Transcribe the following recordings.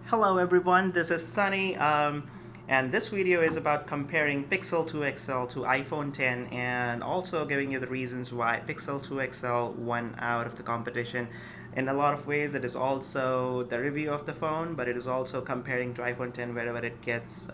Hello everyone, this is Sunny, and this video is about comparing Pixel 2 XL to iPhone 10 and also giving you the reasons why Pixel 2 XL won out of the competition. In a lot of ways, it is also the review of the phone, but it is also comparing to iPhone 10 wherever it gets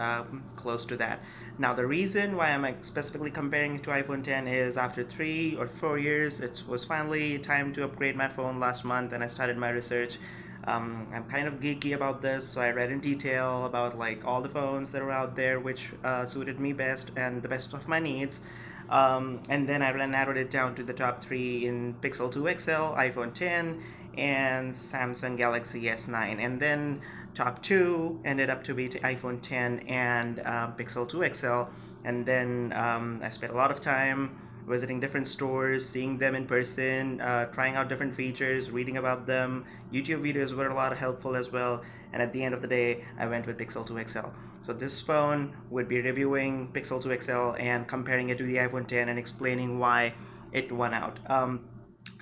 close to that. Now, the reason why I'm specifically comparing it to iPhone 10 is after 3 or 4 years, it was finally time to upgrade my phone last month, and I started my research. I'm kind of geeky about this, so I read in detail about like all the phones that are out there which suited me best and the best of my needs. And then I narrowed it down to the top three in Pixel 2 XL, iPhone 10, and Samsung Galaxy S9. And then top two ended up to be iPhone 10 and Pixel 2 XL. And then I spent a lot of time visiting different stores, seeing them in person, trying out different features, reading about them. YouTube videos were a lot helpful as well. And at the end of the day, I went with Pixel 2 XL. So this phone would be reviewing Pixel 2 XL and comparing it to the iPhone 10 and explaining why it won out.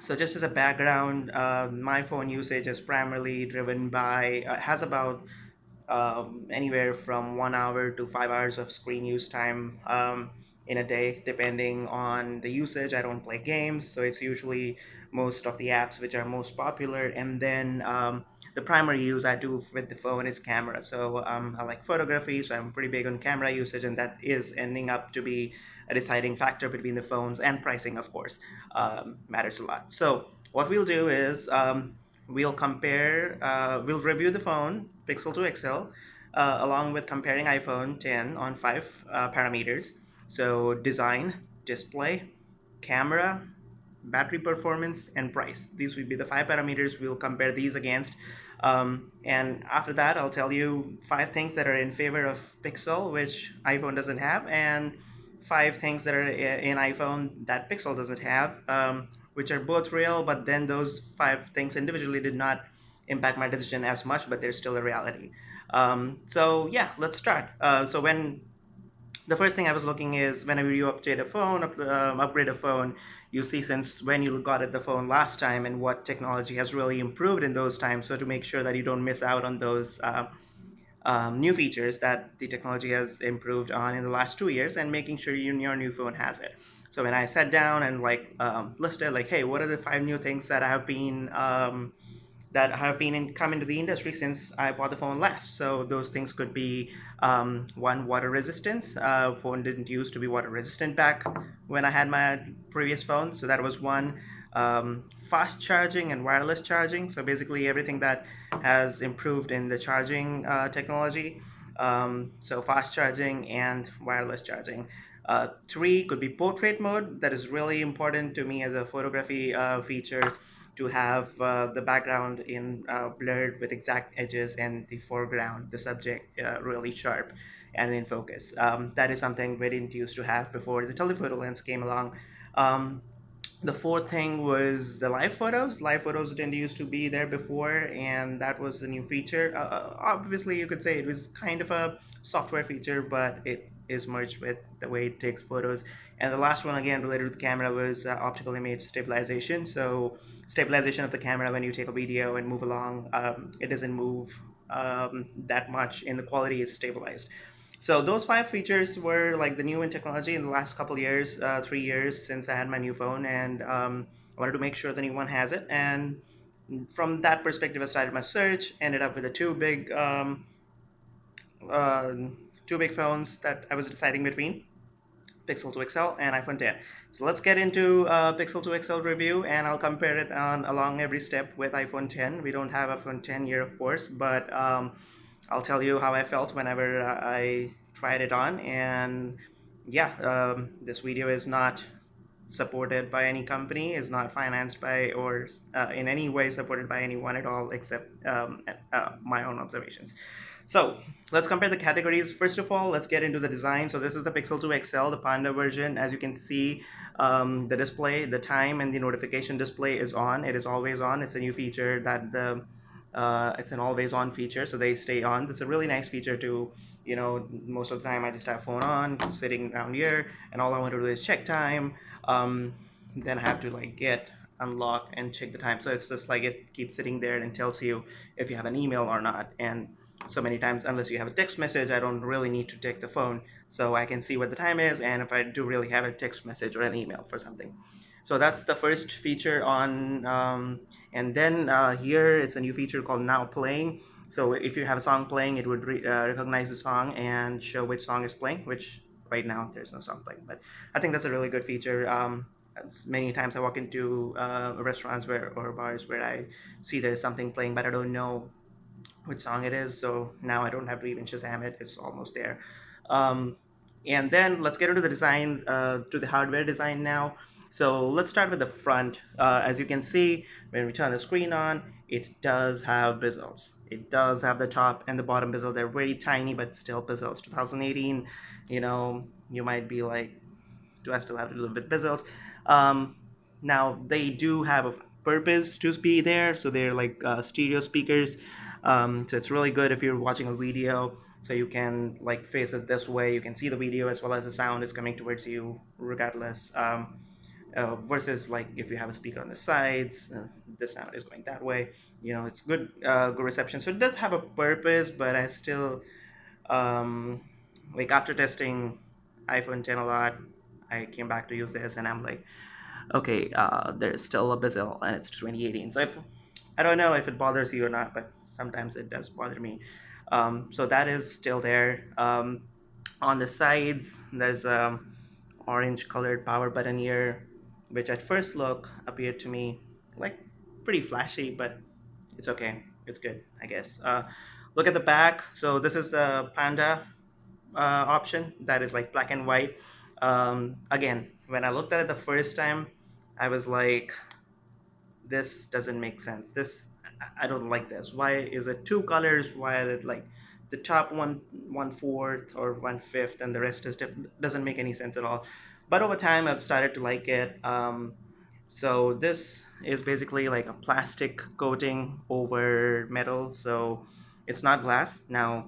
So just as a background, my phone usage is primarily driven by, has about anywhere from 1 hour to 5 hours of screen use time in a day, depending on the usage. I don't play games, so it's usually most of the apps which are most popular. And then the primary use I do with the phone is camera. So I like photography, so I'm pretty big on camera usage, and that is ending up to be a deciding factor between the phones, and pricing, of course, matters a lot. So what we'll do is we'll review the phone, Pixel 2 XL, along with comparing iPhone 10 on five parameters. So design, display, camera, battery performance, and price. These will be the five parameters we'll compare these against. And after that, I'll tell you five things that are in favor of Pixel, which iPhone doesn't have, and five things that are in iPhone that Pixel doesn't have, which are both real, but then those five things individually did not impact my decision as much, but they're still a reality. So yeah, let's start. So when the first thing I was looking is whenever you upgrade a phone, you see since when you got it the phone last time and what technology has really improved in those times. So to make sure that you don't miss out on those new features that the technology has improved on in the last 2 years, and making sure your new phone has it. So when I sat down and listed like, hey, what are the five new things that have been come into the industry since I bought the phone last. So those things could be one, water resistance. Phone didn't used to be water resistant back when I had my previous phone, so that was one. Fast charging and wireless charging. So basically everything that has improved in the charging technology. So fast charging and wireless charging. Three could be portrait mode. That is really important to me as a photography feature, to have the background in blurred with exact edges and the foreground, the subject, really sharp and in focus. That is something we didn't used to have before the telephoto lens came along. Um, the fourth thing was the live photos. Live photos didn't used to be there before, and that was a new feature. Obviously, you could say it was kind of a software feature, but it is merged with the way it takes photos. And the last one, again related to the camera, was optical image stabilization. So stabilization of the camera when you take a video and move along, it doesn't move that much, and the quality is stabilized. So those five features were like the new in technology in the last couple years, 3 years since I had my new phone, and I wanted to make sure the new one has it. And from that perspective, I started my search. Ended up with the uh, two big phones that I was deciding between: Pixel 2 XL and iPhone 10. So let's get into Pixel 2 XL review, and I'll compare it on along every step with iPhone 10. We don't have iPhone 10 here, of course, but I'll tell you how I felt whenever I tried it on. And yeah, this video is not supported by any company, is not financed by or in any way supported by anyone at all, except my own observations. So let's compare the categories. First of all, let's get into the design. So this is the Pixel 2 XL, the Panda version. As you can see, the display, the time, and the notification display is on. It is always on. It's a new feature that it's an always on feature, so they stay on. This is a really nice feature to, most of the time I just have phone on, sitting around here, and all I want to do is check time. Then I have to unlock and check the time. So it's just like it keeps sitting there and tells you if you have an email or not. And so many times, unless you have a text message, I don't really need to take the phone, so I can see what the time is, and if I do really have a text message or an email for something. So that's the first feature on, and then here it's a new feature called Now Playing. So if you have a song playing, it would recognize the song and show which song is playing, which right now there's no song playing, but I think that's a really good feature. Many times I walk into restaurants where or bars where I see there's something playing, but I don't know which song it is. So now I don't have to even Shazam it. It's almost there. Um, and then let's get into the design, to the hardware design now. So let's start with the front. As you can see, when we turn the screen on, it does have bezels. It does have the top and the bottom bezel. They're very tiny, but still bezels. 2018, you might be like, do I still have to do with bezels? Um, Now they do have a purpose to be there, so they're like stereo speakers. So it's really good if you're watching a video, so you can like face it this way. You can see the video as well as the sound is coming towards you, regardless. Versus like if you have a speaker on the sides, the sound is going that way. It's good reception. So it does have a purpose, but I still like after testing iPhone 10 a lot, I came back to use this and I'm like, okay, there's still a bezel and it's 2018. So if I don't know if it bothers you or not, but sometimes it does bother me. So that is still there. On the sides, there's orange colored power button here, which at first look appeared to me like pretty flashy, but it's okay. It's good, I guess. Look at the back. So this is the Panda option that is like black and white. Again, when I looked at it the first time, I was like, this doesn't make sense. I don't like this. Why is it two colors? Why is it like the top one fourth or one fifth and the rest is different? Doesn't make any sense at all. But over time, I've started to like it. So this is basically like a plastic coating over metal. So it's not glass. Now,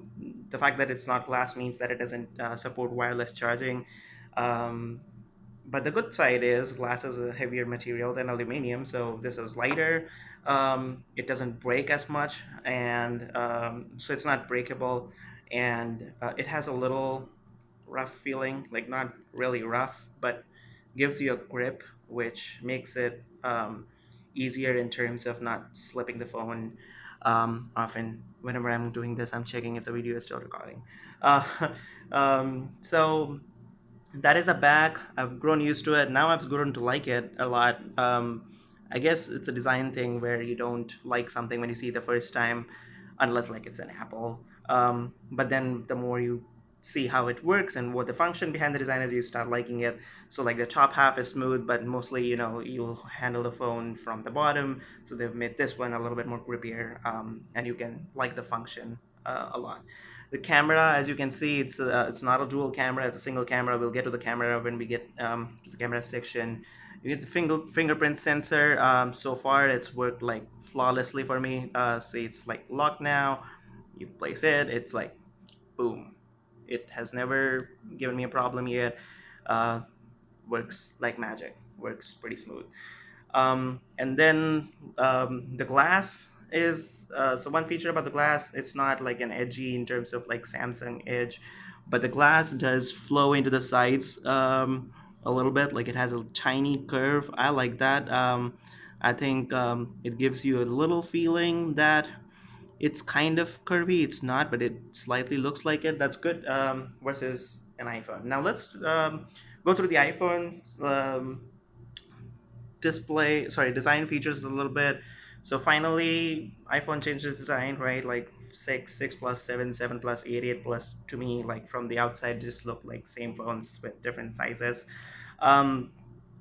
the fact that it's not glass means that it doesn't support wireless charging. Um, but the good side is glass is a heavier material than aluminum, so this is lighter. It doesn't break as much, and so it's not breakable, and it has a little rough feeling, like not really rough, but gives you a grip, which makes it easier in terms of not slipping the phone. Often, whenever I'm doing this, I'm checking if the video is still recording. Uh, so that is a bag. I've grown used to it. Now I've grown to like it a lot. I guess it's a design thing where you don't like something when you see it the first time, unless like it's an Apple. But then the more you see how it works and what the function behind the design is, you start liking it. So like the top half is smooth, but mostly you'll handle the phone from the bottom. So they've made this one a little bit more grippier, and you can like the function a lot. The camera, as you can see, it's not a dual camera; it's a single camera. We'll get to the camera when we get to the camera section. You get the fingerprint sensor. So far, it's worked like flawlessly for me. See, it's like locked now. You place it, it's like boom. It has never given me a problem yet. Uh, Works like magic. Works pretty smooth. And then the glass is so one feature about the glass, it's not like an edgy in terms of like Samsung Edge, but the glass does flow into the sides a little bit. Like it has a tiny curve. I like that. I think it gives you a little feeling that it's kind of curvy. It's not, but it slightly looks like it. That's good versus an iPhone. Now let's go through the iPhone design features a little bit. So finally iPhone changed its design, right? Like 6 plus 7, 7 plus 8, 8 plus, to me, like from the outside just look like same phones with different sizes. um,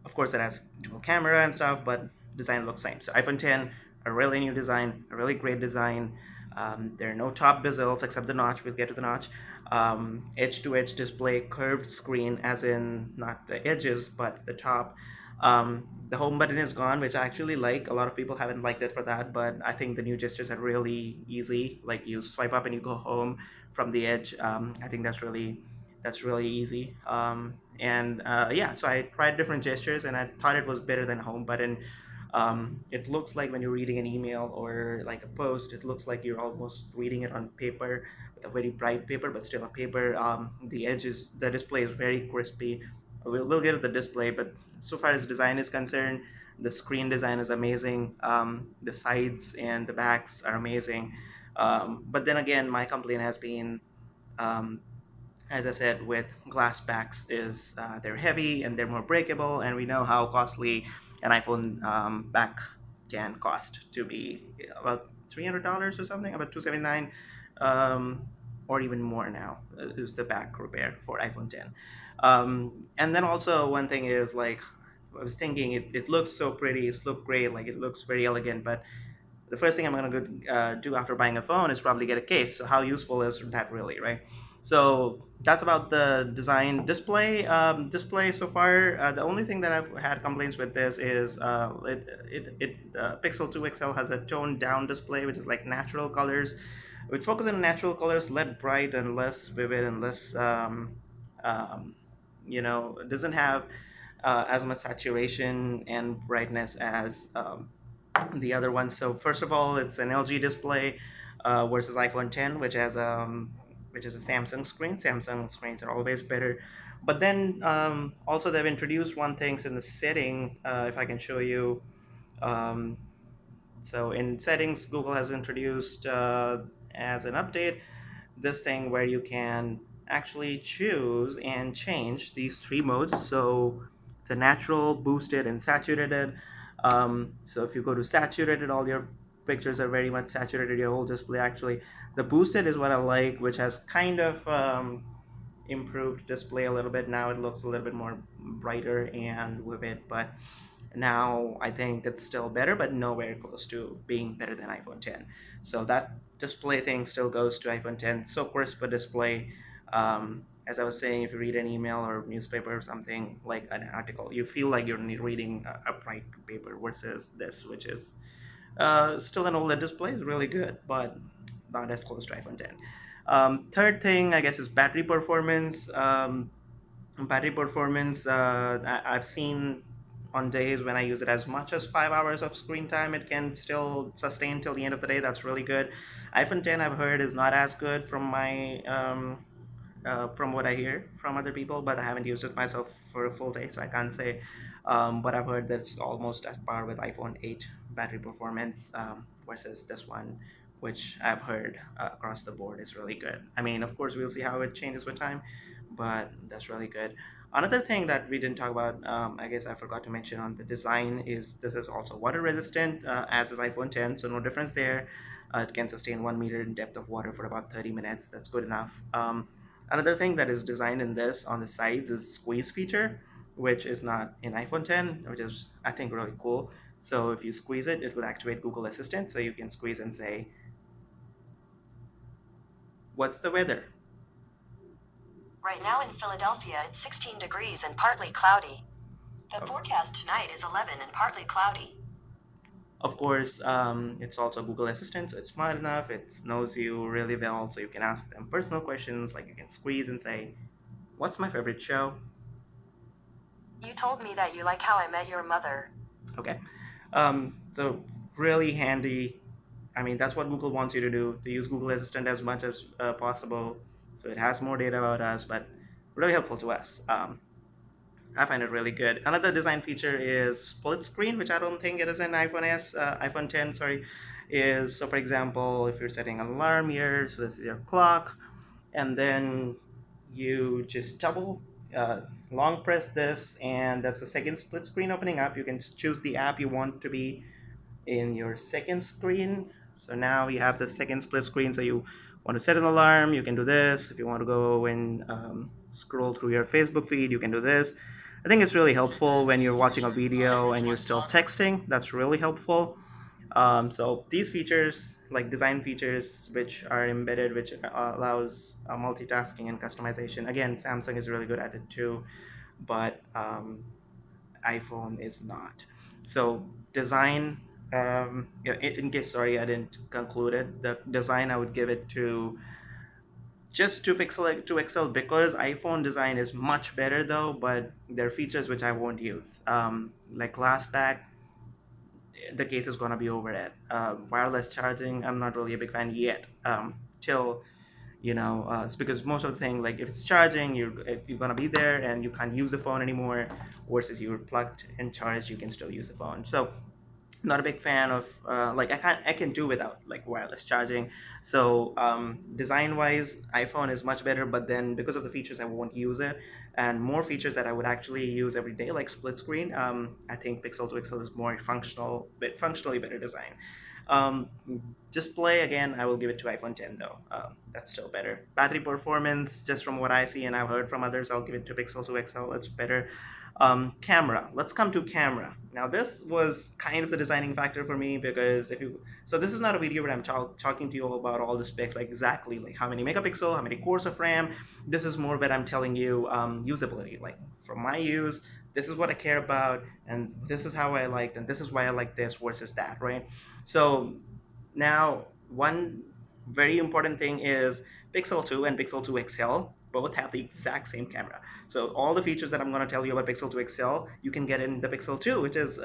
of course it has dual camera and stuff, but design looks same. So iPhone 10, a really new design, a really great design. There are no top bezels except the notch. We'll get to the notch. Edge-to-edge display, curved screen, as in not the edges but the top. The home button is gone, which I actually like. A lot of people haven't liked it for that, but I think the new gestures are really easy. Like you swipe up and you go home from the edge. I think that's really easy. And yeah, so I tried different gestures and I thought it was better than home button. It looks like when you're reading an email or like a post, it looks like you're almost reading it on paper, with a very bright paper, but still a paper. The display is very crispy. We'll get to the display, but so far as design is concerned, the screen design is amazing. The sides and the backs are amazing. But then again, my complaint has been, um, as I said, with glass backs is they're heavy and they're more breakable, and we know how costly an iPhone back can cost to be about $300 or something, about $279, or even more now is the back repair for iPhone 10. And then also one thing is like I was thinking it looks so pretty, it's look great, like it looks very elegant, but the first thing I'm going to do after buying a phone is probably get a case. So how useful is that really, right? So that's about the design display so far. The only thing that I've had complaints with this is Pixel 2 XL has a toned down display, which is like natural colors, which focus on natural colors, less bright and less vivid and less, it doesn't have as much saturation and brightness as the other one. So first of all, it's an LG display versus iPhone 10, which is a Samsung screen. Samsung screens are always better. But then also they've introduced one thing in the setting. If I can show you. Um, so in settings, Google has introduced as an update this thing where you can actually choose and change these three modes. So it's a natural, boosted, and saturated. So if you go to saturated, all your pictures are very much saturated, your whole display actually. The boosted is what I like, which has kind of improved display a little bit. Now it looks a little bit more brighter and vivid, but now I think it's still better, but nowhere close to being better than iPhone 10. So that display thing still goes to iPhone 10. So crisp a display. As I was saying, if you read an email or newspaper or something like an article, you feel like you're reading a bright paper versus this, which is still an OLED display. It's really good, but not as close to iPhone 10. Third thing, I guess, is battery performance. I've seen on days when I use it as much as 5 hours of screen time, it can still sustain till the end of the day. That's really good. iPhone 10, I've heard, is not as good from what I hear from other people, but I haven't used it myself for a full day, so I can't say. But I've heard that it's almost at par with iPhone 8 battery performance versus this one, which I've heard across the board is really good. I mean, of course, we'll see how it changes with time, but that's really good. Another thing that we didn't talk about, I guess I forgot to mention on the design, is this is also water resistant, as is iPhone 10, so no difference there. It can sustain 1 meter in depth of water for about 30 minutes. That's good enough. Another thing that is designed in this on the sides is squeeze feature, which is not in iPhone 10, which is I think really cool. So if you squeeze it, it will activate Google Assistant. So you can squeeze and say, "What's the weather?" Right now in Philadelphia, it's 16 degrees and partly cloudy. The forecast tonight is 11 and partly cloudy. Of course, it's also Google Assistant, so it's smart enough. It knows you really well, so you can ask them personal questions, like you can squeeze and say, "What's my favorite show?" You told me that you like How I Met Your Mother. Okay, so really handy. I mean, that's what Google wants you to do, to use Google Assistant as much as possible. So it has more data about us, but really helpful to us. I find it really good. Another design feature is split screen, which I don't think it is in iPhone 10, sorry. Is, so for example, if you're setting an alarm here, so this is your clock, and then you just long press this, and that's the second split screen opening up. You can choose the app you want to be in your second screen. So now you have the second split screen. So you want to set an alarm, you can do this. If you want to go and scroll through your Facebook feed, you can do this. I think it's really helpful when you're watching a video and you're still texting. That's really helpful. So these features, like design features, which are embedded, which allows multitasking and customization. Again, Samsung is really good at it too, but iPhone is not. So design, in case, sorry, I didn't conclude it. The design, I would give it to just 2 Pixel 2 XL because iPhone design is much better though, but there are features which I won't use, like glass back. the case is going to be over it. Wireless charging, I'm not really a big fan yet. Till it's because most of the thing, like if it's charging, you're gonna be there and you can't use the phone anymore. Versus you're plugged and charged, you can still use the phone. So not a big fan of like I can do without like wireless charging. So design wise, iPhone is much better, but then because of the features I won't use it, and more features that I would actually use every day, like split screen, I think Pixel to Pixel is more functional, but functionally better design. um, Display, again, I will give it to iPhone 10 though. That's still better. Battery performance, just from what I see and I've heard from others, I'll give it to Pixel 2 XL. It's better. Camera. Let's come to camera. Now this was kind of the designing factor for me, because so this is not a video where I'm talking to you all about all the specs, like exactly like how many megapixel, how many cores of RAM. This is more that I'm telling you usability. Like from my use, this is what I care about, and this is how I liked, and this is why I like this versus that, right? So now one very important thing is Pixel 2 and Pixel 2 XL both have the exact same camera. So all the features that I'm going to tell you about Pixel 2 XL, you can get in the Pixel 2, which is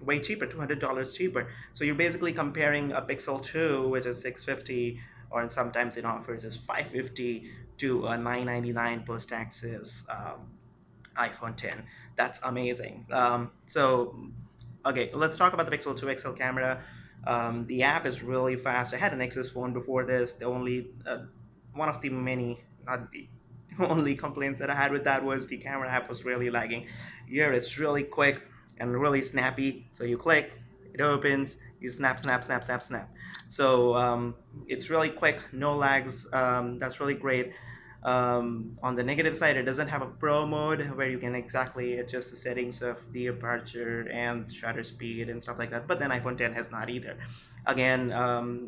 way cheaper, $200 cheaper. So you're basically comparing a Pixel 2, which is $650, or sometimes in offers is $550, to a $999 post taxes iPhone 10. That's amazing. So okay, let's talk about the Pixel 2 XL camera. The app is really fast. I had an Nexus phone before this. The only one of the many, not the only complaints that I had with that was the camera app was really lagging. Here it's really quick and really snappy. So you click, it opens, you snap, snap, snap, snap, snap. So it's really quick, no lags. That's really great. On the negative side, it doesn't have a pro mode where you can exactly adjust the settings of the aperture and shutter speed and stuff like that. But then iPhone 10 has not either. Again,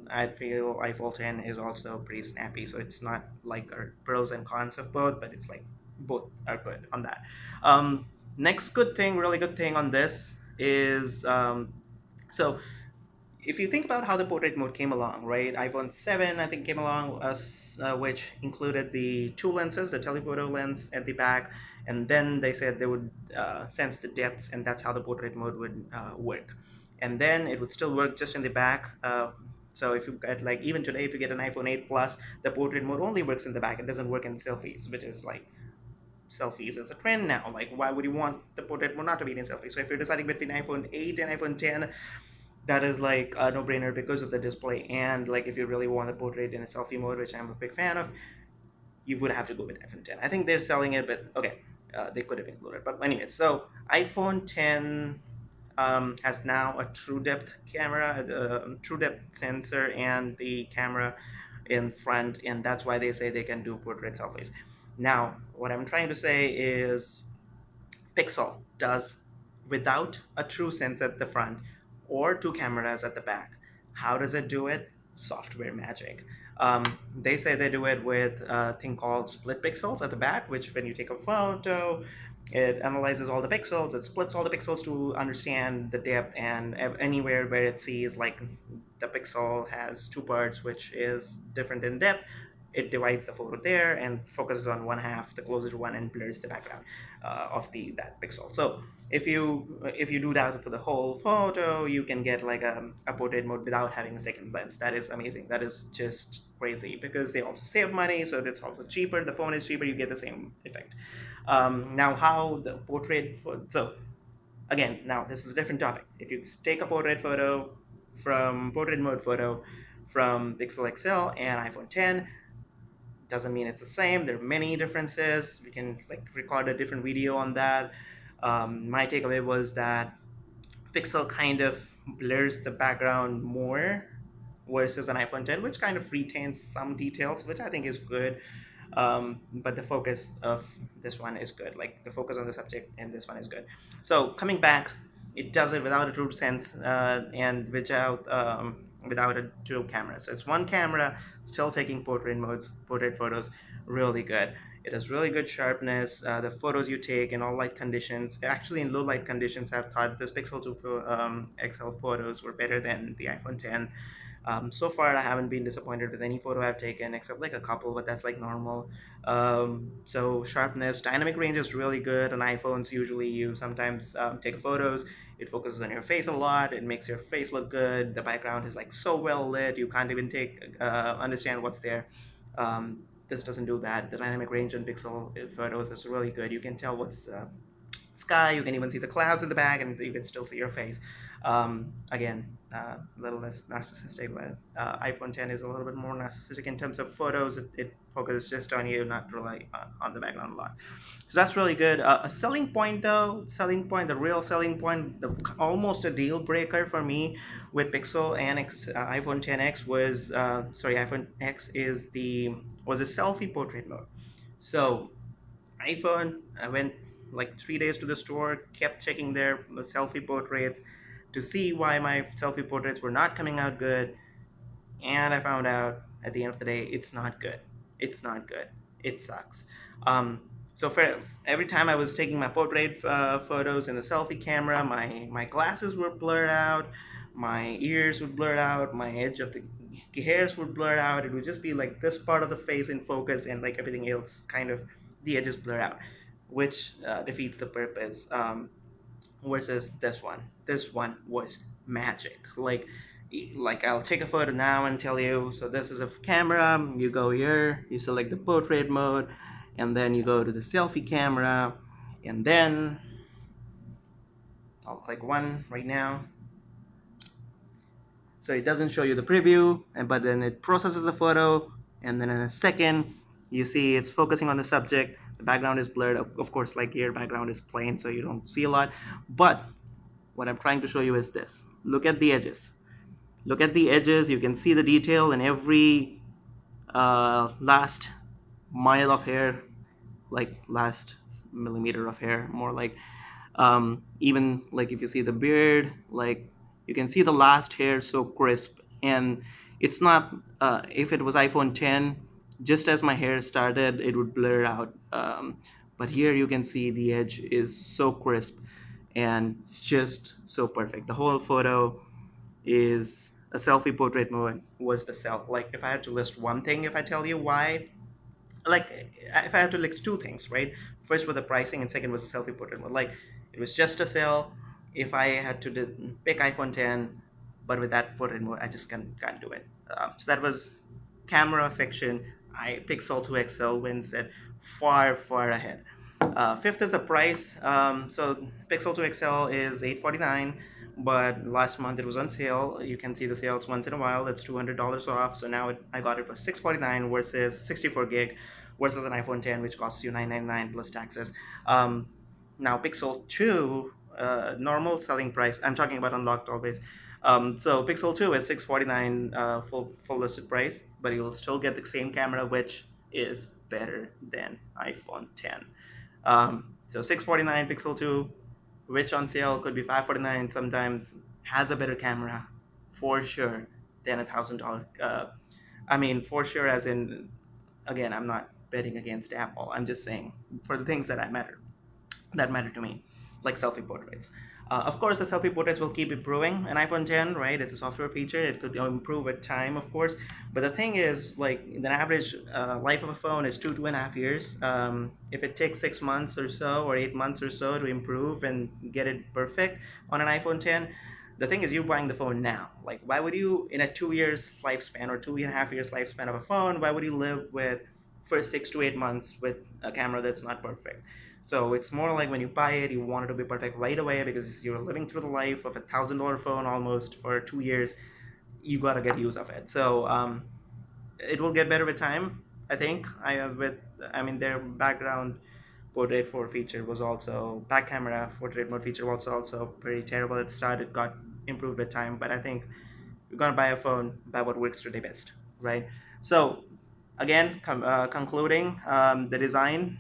I feel iPhone 10 is also pretty snappy, so it's not like pros and cons of both, but it's like both are good on that. Next good thing, really good thing on this is so if you think about how the portrait mode came along, right? iPhone 7, I think, came along, which included the two lenses, the telephoto lens at the back, and then they said they would sense the depths, and that's how the portrait mode would work. And then it would still work just in the back. So if you get, like, even today, if you get an iPhone 8 Plus, the portrait mode only works in the back. It doesn't work in selfies, which is like, selfies is a trend now. Like, why would you want the portrait mode not to be in selfies? So if you're deciding between iPhone 8 and iPhone 10, that is like a no-brainer because of the display. And like if you really want a portrait in a selfie mode, which I'm a big fan of, you would have to go with iPhone 10. I think they're selling it, but okay, they could have included. But anyways, so iPhone 10 has now a true depth camera, a true depth sensor, and the camera in front, and that's why they say they can do portrait selfies. Now, what I'm trying to say is Pixel does without a true sense at the front or two cameras at the back. How does it do it? Software magic. They say they do it with a thing called split pixels at the back, which when you take a photo, it analyzes all the pixels, it splits all the pixels to understand the depth, and anywhere where it sees like the pixel has two parts, which is different in depth, it divides the photo there and focuses on one half, the closer one, and blurs the background of that pixel. So if you do that for the whole photo, you can get like a portrait mode without having a second lens. That is amazing. That is just crazy, because they also save money, so it's also cheaper. The phone is cheaper, you get the same effect. Now how the portrait so again, now this is a different topic. If you take a portrait mode photo from Pixel XL and iPhone 10, doesn't mean it's the same. There are many differences. We can like record a different video on that. My takeaway was that Pixel kind of blurs the background more versus an iPhone 10, which kind of retains some details, which I think is good. But the focus of this one is good. Like the focus on the subject in this one is good. So coming back, it does it without a true sense and without a dual camera. So it's one camera still taking portrait photos really good. It has really good sharpness. The photos you take in all light conditions, actually in low light conditions, I've thought this Pixel 2 XL photos were better than the iPhone 10. So far, I haven't been disappointed with any photo I've taken, except like a couple, but that's like normal. So sharpness, dynamic range is really good on iPhones. Usually, you sometimes take photos. It focuses on your face a lot. It makes your face look good. The background is like so well lit, you can't even understand what's there. This doesn't do that. The dynamic range on Pixel photos is really good. You can tell what's sky. You can even see the clouds in the back, and you can still see your face. Again, a little less narcissistic, but iPhone 10 is a little bit more narcissistic in terms of photos. It focuses just on you, not really on the background a lot. So that's really good. A selling point, though, the real selling point, almost a deal breaker for me with Pixel and iPhone 10x iPhone X was a selfie portrait mode. So iPhone, I went like 3 days to the store, kept checking their selfie portraits to see why my selfie portraits were not coming out good, and I found out at the end of the day, it's not good. It's not good. It sucks. Um, so for every time I was taking my portrait photos in the selfie camera, my glasses were blurred out, my ears would blur out, my edge of the hairs would blur out. It would just be like this part of the face in focus, and like everything else, kind of the edges blur out, which defeats the purpose. Versus this one was magic. Like I'll take a photo now and tell you, so this is a camera, you go here, you select the portrait mode, and then you go to the selfie camera, and then I'll click one right now. So it doesn't show you the preview, but then it processes the photo, and then in a second you see it's focusing on the subject. The background is blurred, of course, like your background is plain, so you don't see a lot. But what I'm trying to show you is this. Look at the edges. Look at the edges. You can see the detail in every last mile of hair, like last millimeter of hair, more like. Even like if you see the beard, like you can see the last hair so crisp. And it's not, if it was iPhone 10, just as my hair started, it would blur out. But here you can see the edge is so crisp, and it's just so perfect. The whole photo is a selfie portrait mode was the self. Like if I had to list one thing, if I tell you why, like if I had to list two things, right? First was the pricing, and second was the selfie portrait mode. Like it was just a sell. If I had to pick iPhone 10, but with that portrait mode, I just can't do it. So that was camera section. Pixel 2 XL wins it far ahead. Fifth is the price. So Pixel 2 XL is $849, but last month it was on sale. You can see the sales once in a while. It's $200 off. So now I got it for $649 versus 64 gig versus an iPhone 10, which costs you $999 plus taxes. Now Pixel 2, normal selling price. I'm talking about unlocked always. So Pixel 2 is $649 full listed price, but you'll still get the same camera, which is better than iPhone 10. So $649 Pixel 2, which on sale could be $549 sometimes, has a better camera for sure than $1,000. I mean, for sure, as in, again, I'm not betting against Apple. I'm just saying for the things that matter to me, like selfie portraits. Of course, the selfie portraits will keep improving. An iPhone 10, right? It's a software feature. It could improve with time, of course. But the thing is, like, the average life of a phone is 2.5 years. If it takes 6 months or so, or 8 months or so to improve and get it perfect on an iPhone 10, the thing is, you're buying the phone now. Like, why would you, in a 2 years lifespan or 2.5 years lifespan of a phone, why would you live with first 6 to 8 months with a camera that's not perfect? So it's more like when you buy it, you want it to be perfect right away because you're living through the life of $1,000 phone almost for 2 years. You gotta get use of it. So it will get better with time, I think. Their background portrait mode feature was also back camera portrait mode feature was also pretty terrible at the start. It got improved with time, but I think you're gonna buy a phone, buy what works today best, right? So again, concluding the design.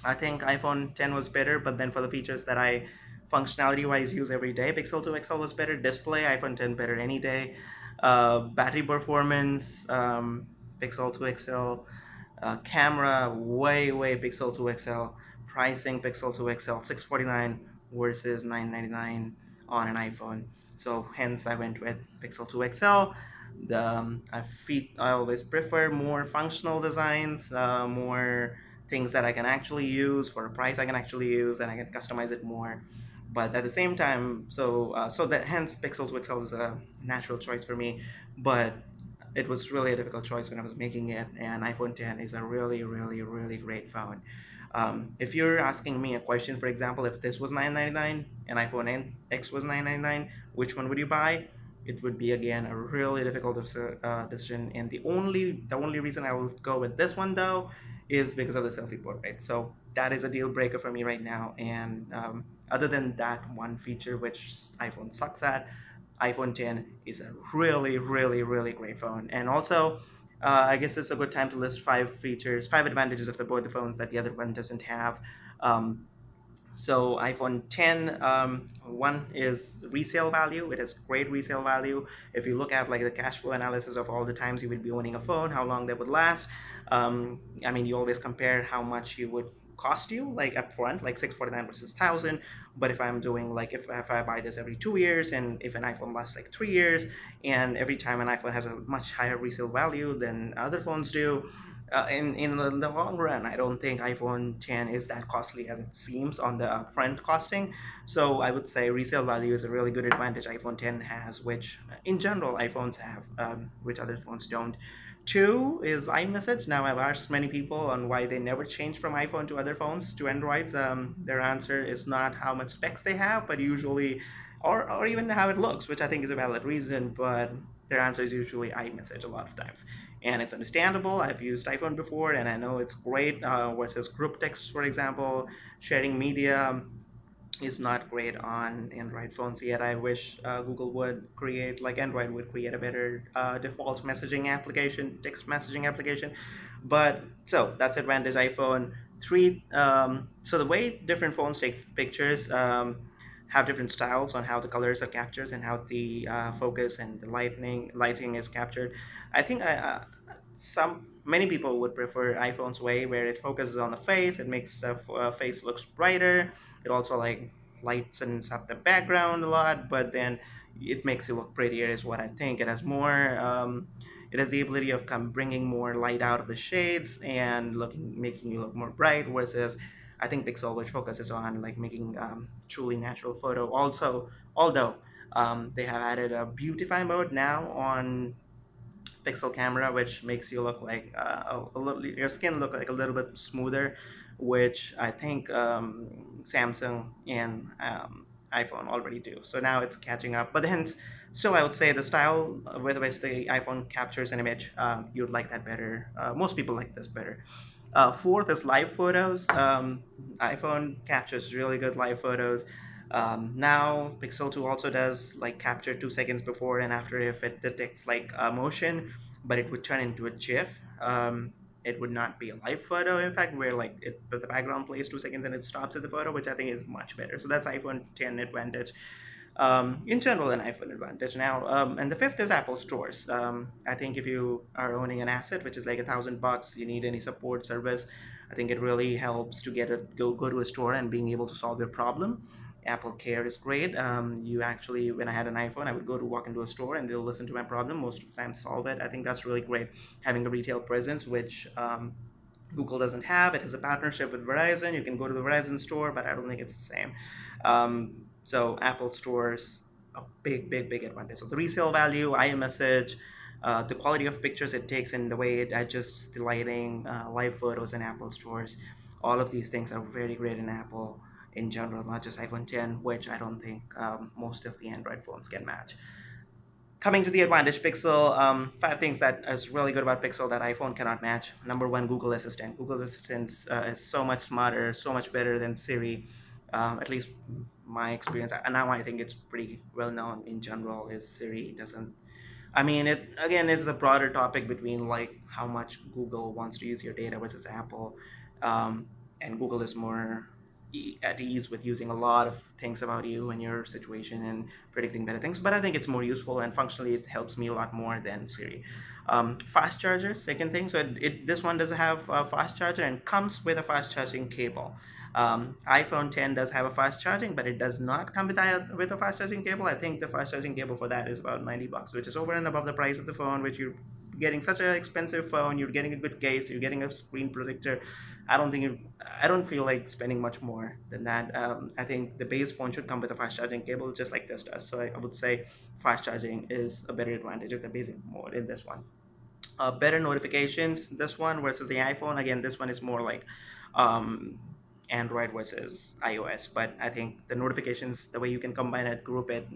I think iPhone 10 was better, but then for the features that I functionality-wise use every day, Pixel 2 XL was better. Display, iPhone 10 better any day. Battery performance, Pixel 2 XL. Camera, way Pixel 2 XL. Pricing, Pixel 2 XL, $649 versus $999 on an iPhone. So hence I went with Pixel 2 XL. I always prefer more functional designs, more things that I can actually use for a price I can actually use, and I can customize it more. But at the same time, so that hence Pixel to Excel is a natural choice for me. But it was really a difficult choice when I was making it, and iPhone 10 is a really, really, really great phone. If you're asking me a question, for example, if this was 999 and iPhone X was 999, which one would you buy? It would be again a really difficult decision, and the only reason I will go with this one though is because of the selfie portrait. So that is a deal breaker for me right now. And other than that one feature which iPhone sucks at, iPhone 10 is a really, really, really great phone. And also, I guess it's a good time to list five advantages of both the phones that the other one doesn't have. Um, so iPhone 10, one is resale value. It has great resale value. If you look at like the cash flow analysis of all the times you would be owning a phone, how long that would last. I mean, you always compare how much you would cost you like upfront, like 649 versus 1000. But if I'm doing like if I buy this every 2 years, and if an iPhone lasts like 3 years, and every time an iPhone has a much higher resale value than other phones do, in the long run, I don't think iPhone 10 is that costly as it seems on the upfront costing. So I would say resale value is a really good advantage iPhone 10 has, which in general iPhones have, which other phones don't. Two is iMessage. Now I've asked many people on why they never change from iPhone to other phones to Androids. Their answer is not how much specs they have, but usually, or even how it looks, which I think is a valid reason. But their answer is usually iMessage a lot of times, and it's understandable. I've used iPhone before, and I know it's great. Versus group text, for example, sharing media is not great on Android phones yet. I wish Google would create, like Android would create a better default messaging application, text messaging application. But so that's advantage iPhone 3. So the way different phones take pictures have different styles on how the colors are captured and how the focus and the lighting is captured. I think some many people would prefer iPhone's way, where it focuses on the face. It makes the face looks brighter. It also like lightens up the background a lot, but then it makes it look prettier is what I think. It has more it has the ability of bringing more light out of the shades and making you look more bright, versus I think Pixel, which focuses on like making truly natural photo. Also, although they have added a beautify mode now on Pixel camera, which makes you look like your skin look like a little bit smoother, which I think Samsung and iPhone already do. So now it's catching up. But then still, I would say the style with which the iPhone captures an image, you'd like that better. Most people like this better. Fourth is live photos. iPhone captures really good live photos. Now Pixel 2 also does like capture 2 seconds before and after if it detects like motion, but it would turn into a GIF. It would not be a live photo, in fact, where like the background plays 2 seconds and it stops at the photo, which I think is much better. So that's iPhone 10 advantage. In general, an iPhone advantage now. And the fifth is Apple stores. I think if you are owning an asset which is like $1,000, you need any support service, I think it really helps to go to a store and being able to solve your problem. Apple Care is great. You actually, when I had an iPhone, I would walk into a store and they'll listen to my problem, most of the time solve it. I think that's really great, having a retail presence, which Google doesn't have. It has a partnership with Verizon. You can go to the Verizon store, but I don't think it's the same. So Apple stores, a big, big, big advantage. So the resale value, iMessage, the quality of pictures it takes, and the way it adjusts the lighting, live photos in Apple stores, all of these things are very great in Apple in general, not just iPhone 10, which I don't think most of the Android phones can match. Coming to the advantage Pixel, 5 things that is really good about Pixel that iPhone cannot match. Number one, Google Assistant. Google Assistant is so much smarter, so much better than Siri. At least my experience, and now I think it's pretty well known in general, is Siri doesn't. I mean, it again is a broader topic between like how much Google wants to use your data versus Apple, and Google is more at ease with using a lot of things about you and your situation and predicting better things. But I think it's more useful, and functionally it helps me a lot more than Siri. Fast charger, second thing. So this one does have a fast charger and comes with a fast charging cable. iPhone 10 does have a fast charging, but it does not come with a fast charging cable. I think the fast charging cable for that is about $90, which is over and above the price of the phone, which you're getting such an expensive phone. You're getting a good case. You're getting a screen protector. I don't feel like spending much more than that. I think the base phone should come with a fast charging cable, just like this does. So I would say fast charging is a better advantage of the basic mode in this one. Better notifications, this one versus the iPhone. Again, this one is more like um, Android versus iOS, but I think the notifications, the way you can combine it, group it,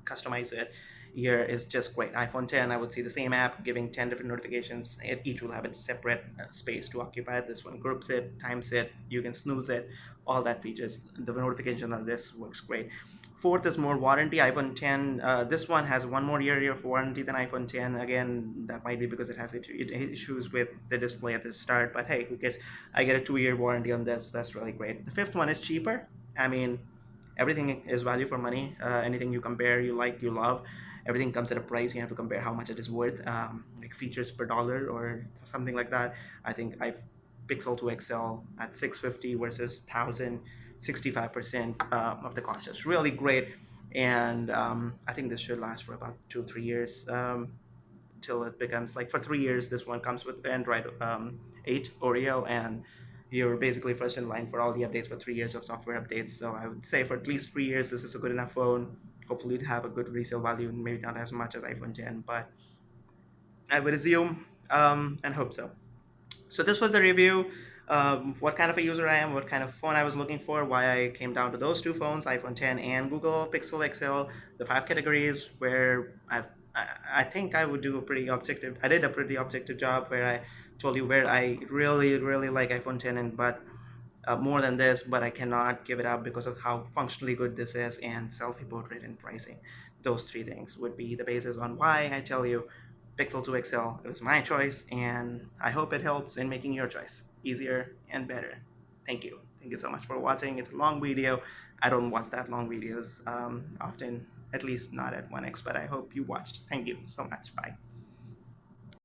customize it, here is just great. iPhone 10, I would see the same app giving 10 different notifications. Each will have a separate space to occupy. This one groups it, times it, you can snooze it, all that features. The notification on this works great. Fourth is more warranty. iPhone 10, this one has one more year of warranty than iPhone 10. Again, that might be because it has issues with the display at the start, but hey, who cares? I get a 2-year warranty on this. That's really great. The fifth one is cheaper. I mean, everything is value for money. Anything you compare, you like, you love, everything comes at a price. You have to compare how much it is worth, like features per dollar or something like that. I think Pixel 2 XL at $650 versus 1,000, 65% of the cost is really great. And I think this should last for about 2-3 years, till it becomes like, for 3 years this one comes with Android 8 Oreo, and you're basically first in line for all the updates for 3 years of software updates. So I would say for at least 3 years this is a good enough phone. Hopefully to have a good resale value, maybe not as much as iPhone 10, but I would assume and hope so. So this was the review. What kind of a user I am, what kind of phone I was looking for, why I came down to those two phones, iPhone 10 and Google Pixel XL, the 5 categories where I think I would do a pretty objective, I did a pretty objective job where I told you where I really, really like iPhone 10 and but more than this, but I cannot give it up because of how functionally good this is, and Selfie Portrait and pricing. Those 3 things would be the basis on why I tell you Pixel 2 XL. It was my choice, and I hope it helps in making your choice easier and better. Thank you. Thank you so much for watching. It's a long video. I don't watch that long videos often, at least not at 1x, but I hope you watched. Thank you so much. Bye.